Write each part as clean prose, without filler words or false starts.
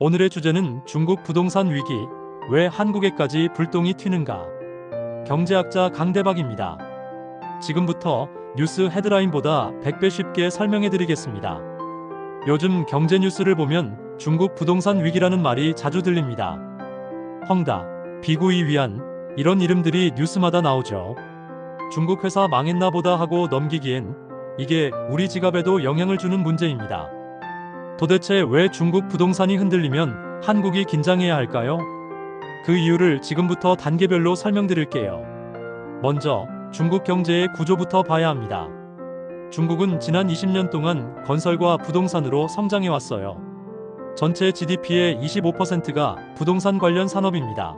오늘의 주제는 중국 부동산 위기, 왜 한국에까지 불똥이 튀는가? 경제학자 강대박입니다. 지금부터 뉴스 헤드라인보다 100배 쉽게 설명해 드리겠습니다. 요즘 경제 뉴스를 보면 중국 부동산 위기라는 말이 자주 들립니다. 헝다, 비구이 위안, 이런 이름들이 뉴스마다 나오죠. 중국 회사 망했나 보다 하고 넘기기엔 이게 우리 지갑에도 영향을 주는 문제입니다. 도대체 왜 중국 부동산이 흔들리면 한국이 긴장해야 할까요? 그 이유를 지금부터 단계별로 설명드릴게요. 먼저 중국 경제의 구조부터 봐야 합니다. 중국은 지난 20년 동안 건설과 부동산으로 성장해왔어요. 전체 GDP의 25%가 부동산 관련 산업입니다.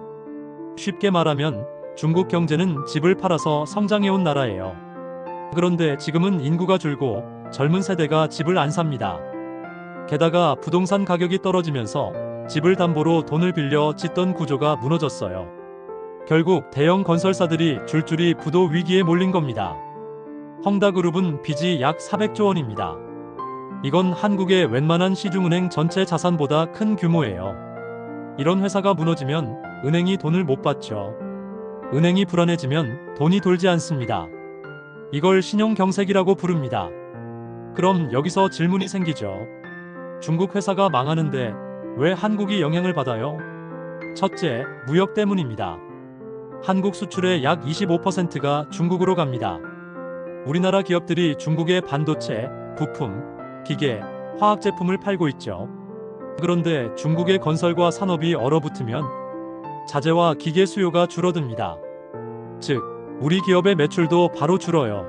쉽게 말하면 중국 경제는 집을 팔아서 성장해온 나라예요. 그런데 지금은 인구가 줄고 젊은 세대가 집을 안 삽니다. 게다가 부동산 가격이 떨어지면서 집을 담보로 돈을 빌려 짓던 구조가 무너졌어요. 결국 대형 건설사들이 줄줄이 부도 위기에 몰린 겁니다. 헝다그룹은 빚이 약 400조 원입니다. 이건 한국의 웬만한 시중은행 전체 자산보다 큰 규모예요. 이런 회사가 무너지면 은행이 돈을 못 받죠. 은행이 불안해지면 돈이 돌지 않습니다. 이걸 신용경색이라고 부릅니다. 그럼 여기서 질문이 생기죠. 중국 회사가 망하는데 왜 한국이 영향을 받아요? 첫째, 무역 때문입니다. 한국 수출의 약 25%가 중국으로 갑니다. 우리나라 기업들이 중국의 반도체, 부품, 기계, 화학 제품을 팔고 있죠. 그런데 중국의 건설과 산업이 얼어붙으면 자재와 기계 수요가 줄어듭니다. 즉, 우리 기업의 매출도 바로 줄어요.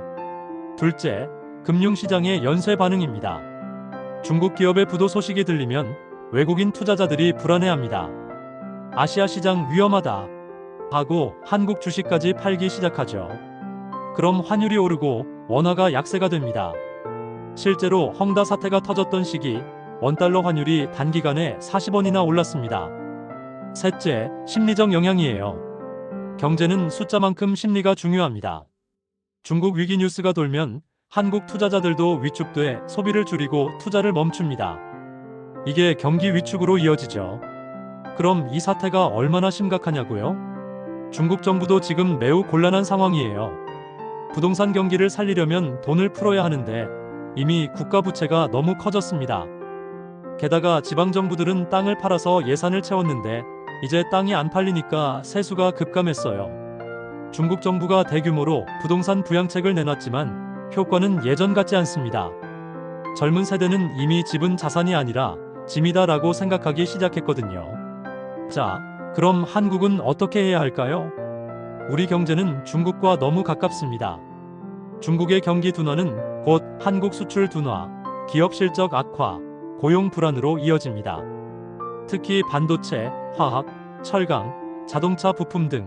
둘째, 금융시장의 연쇄 반응입니다. 중국 기업의 부도 소식이 들리면 외국인 투자자들이 불안해합니다. 아시아 시장 위험하다 하고 한국 주식까지 팔기 시작하죠. 그럼 환율이 오르고 원화가 약세가 됩니다. 실제로 헝다 사태가 터졌던 시기 원달러 환율이 단기간에 40원이나 올랐습니다. 셋째, 심리적 영향이에요. 경제는 숫자만큼 심리가 중요합니다. 중국 위기 뉴스가 돌면 한국 투자자들도 위축돼 소비를 줄이고 투자를 멈춥니다. 이게 경기 위축으로 이어지죠. 그럼 이 사태가 얼마나 심각하냐고요? 중국 정부도 지금 매우 곤란한 상황이에요. 부동산 경기를 살리려면 돈을 풀어야 하는데 이미 국가 부채가 너무 커졌습니다. 게다가 지방정부들은 땅을 팔아서 예산을 채웠는데 이제 땅이 안 팔리니까 세수가 급감했어요. 중국 정부가 대규모로 부동산 부양책을 내놨지만 효과는 예전 같지 않습니다. 젊은 세대는 이미 집은 자산이 아니라 짐이다라고 생각하기 시작했거든요. 자, 그럼 한국은 어떻게 해야 할까요? 우리 경제는 중국과 너무 가깝습니다. 중국의 경기 둔화는 곧 한국 수출 둔화, 기업 실적 악화, 고용 불안으로 이어집니다. 특히 반도체, 화학, 철강, 자동차 부품 등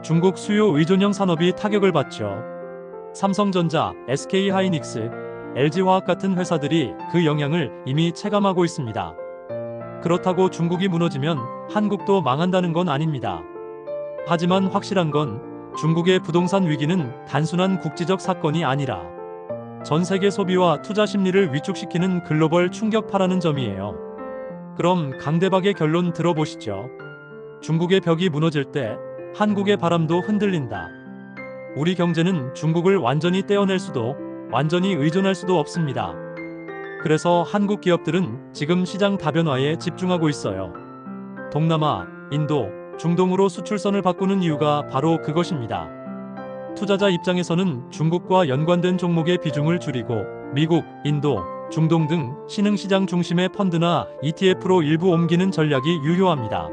중국 수요 의존형 산업이 타격을 받죠. 삼성전자, SK하이닉스, LG화학 같은 회사들이 그 영향을 이미 체감하고 있습니다. 그렇다고 중국이 무너지면 한국도 망한다는 건 아닙니다. 하지만 확실한 건 중국의 부동산 위기는 단순한 국지적 사건이 아니라 전 세계 소비와 투자 심리를 위축시키는 글로벌 충격파라는 점이에요. 그럼 강대박의 결론 들어보시죠. 중국의 벽이 무너질 때 한국의 바람도 흔들린다. 우리 경제는 중국을 완전히 떼어낼 수도 완전히 의존할 수도 없습니다. 그래서 한국 기업들은 지금 시장 다변화에 집중하고 있어요. 동남아, 인도, 중동으로 수출선을 바꾸는 이유가 바로 그것입니다. 투자자 입장에서는 중국과 연관된 종목의 비중을 줄이고 미국, 인도, 중동 등 신흥시장 중심의 펀드나 ETF로 일부 옮기는 전략이 유효합니다.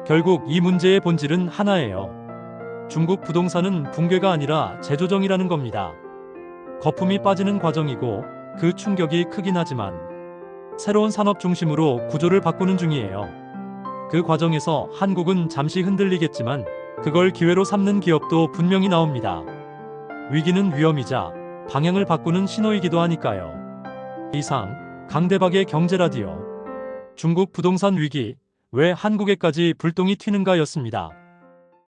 결국 이 문제의 본질은 하나예요. 중국 부동산은 붕괴가 아니라 재조정이라는 겁니다. 거품이 빠지는 과정이고 그 충격이 크긴 하지만 새로운 산업 중심으로 구조를 바꾸는 중이에요. 그 과정에서 한국은 잠시 흔들리겠지만 그걸 기회로 삼는 기업도 분명히 나옵니다. 위기는 위험이자 방향을 바꾸는 신호이기도 하니까요. 이상 강대박의 경제라디오 중국 부동산 위기 왜 한국에까지 불똥이 튀는가였습니다.